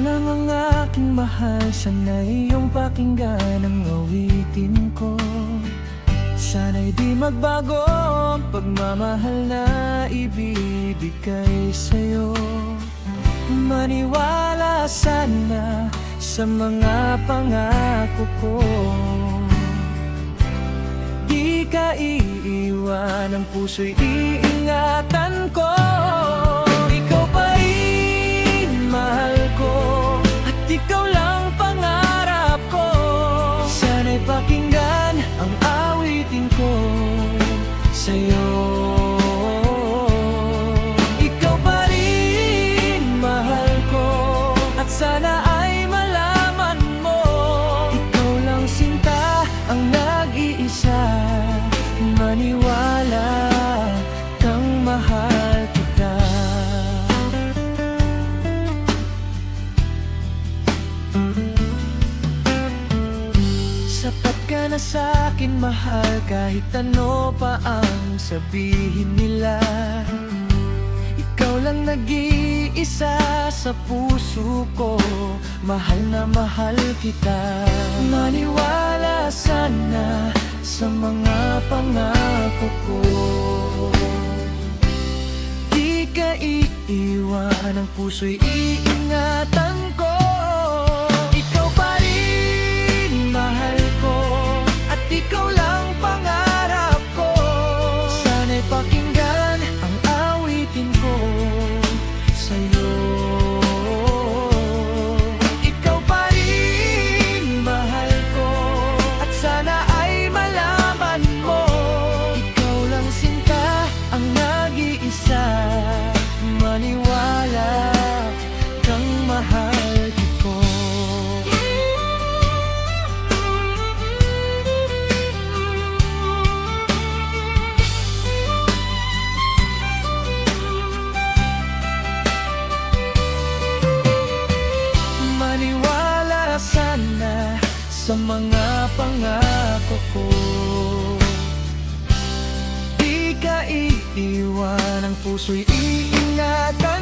lang ang aking mahal, sana iyong pakinggan ang awitin ko. Sana'y di magbago ang pagmamahal na ibibigay sa'yo. Maniwala sana sa mga pangako ko. Di ka iiwan, ang puso'y iingatan ko. Ikaw pa rin mahal ko, at ikaw lang pangarap ko. Sana'y pakinggan ang awitin ko sa'yo. Ikaw pa rin mahal ko, at sana ay malaman mo, ikaw lang sinta ang nag-iisa. Maniwala kang mahal kita. Sapat ka na sa'kin, mahal, kahit ano pa ang sabihin nila. Ikaw lang nag-iisa sa puso ko, mahal na mahal kita. Maniwala sana sa mga pangako ko. Di ka iiwan, ang puso'y iingatan ko. Ikaw pa rin mahal ko, at ikaw lang pangarap ko. Sana'y pakinggan ang awitin ko sa'yo. Ikaw pa rin mahal ko, at sana ay malaman mo, ikaw lang sinta ang nag-iisa. Maniwala kang mahal ko. Maniwala sana sa mga pangako ko. Di ka iiwan, ang puso'y iingatan